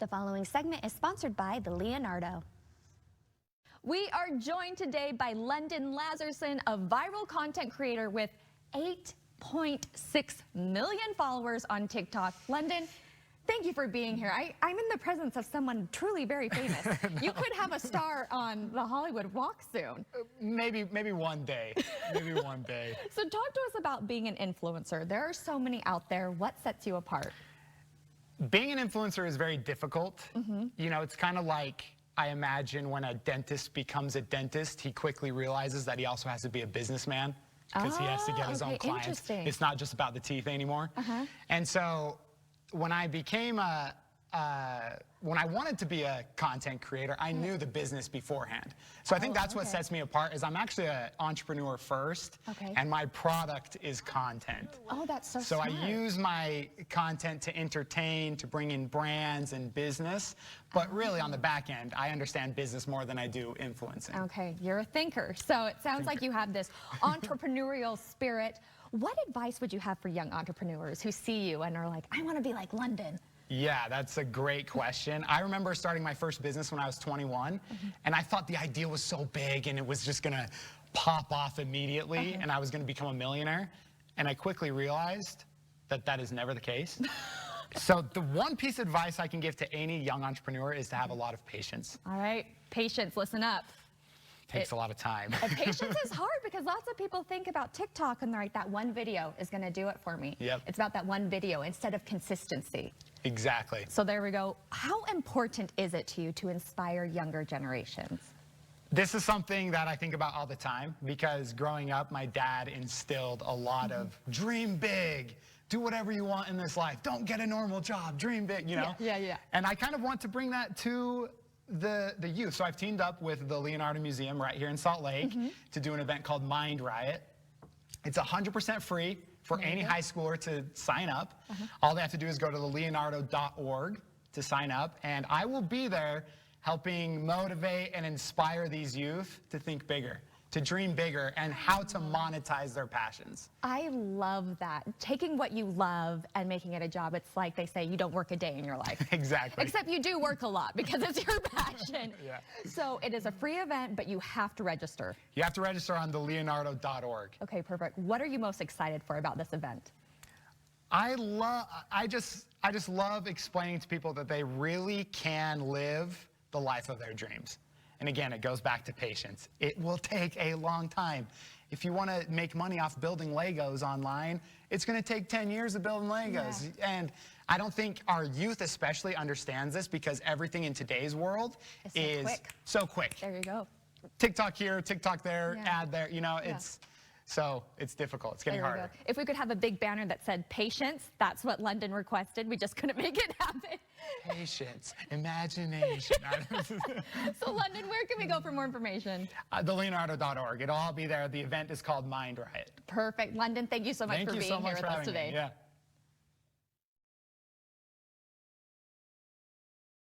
The following segment is sponsored by the Leonardo. We are joined today by London Lazerson, a viral content creator with 8.6 million followers on TikTok. London, thank you for being here. I'm in the presence of someone truly very famous. No. You could have a star on the Hollywood Walk soon. Maybe one day. Maybe one day. So talk to us about being an influencer. There are so many out there. What sets you apart? Being an influencer is very difficult. You know, it's kind of like, I imagine when a dentist becomes a dentist, he quickly realizes that he also has to be a bubusinessman because he has to get his own clients. It's not just about the teeth anymore. And so when I became when I wanted to be a content creator, I knew the business beforehand. So I think that's what sets me apart is I'm actually an entrepreneur first, and my product is content. Oh, that's so smart. So I use my content to entertain, to bring in brands and business, but really on the back end, I understand business more than I do influencing. Okay, you're a thinker. So it sounds like you have this entrepreneurial spirit. What advice would you have for young entrepreneurs who see you and are like, I want to be like London? Yeah, that's a great question. I remember starting my first business when I was 21, and I thought the idea was so big and it was just gonna pop off immediately and I was gonna become a millionaire. And I quickly realized that that is never the case. So the one piece of advice I can give to any young entrepreneur is to have a lot of patience. All right, patience, listen up. Takes a lot of time. Patience is hard because lots of people think about TikTok and they're like, that one video is gonna do it for me. It's about that one video instead of consistency. Exactly. So there we go. How important is it to you to inspire younger generations? This is something that I think about all the time because growing up, my dad instilled a lot of dream big, do whatever you want in this life. Don't get a normal job, dream big, you know? Yeah. And I kind of want to bring that to the youth. So I've teamed up with the Leonardo Museum right here in Salt Lake to do an event called Mind Riot. It's 100% free for any high schooler to sign up. All they have to do is go to the leonardo.org to sign up, and I will be there helping motivate and inspire these youth to think bigger, to dream bigger, and how to monetize their passions. I love that. Taking what you love and making it a job. It's like they say, you don't work a day in your life. Exactly. Except you do work a lot because it's your passion. So it is a free event, but you have to register. You have to register on the leonardo.org. Okay, perfect. What are you most excited for about this event? I just love explaining to people that they really can live the life of their dreams. And again, it goes back to patience. It will take a long time. If you want to make money off building Legos online, it's going to take 10 years of building Legos. And I don't think our youth especially understands this because everything in today's world is so quick. There you go. TikTok here, TikTok there, ad there, you know, so it's difficult. It's getting harder. If we could have a big banner that said patience, that's what London requested. We just couldn't make it happen. Patience, imagination. So London, where can we go for more information? The leonardo.org. It'll all be there. The event is called Mind Riot. Perfect. London, thank you so much for being here with us today. Yeah.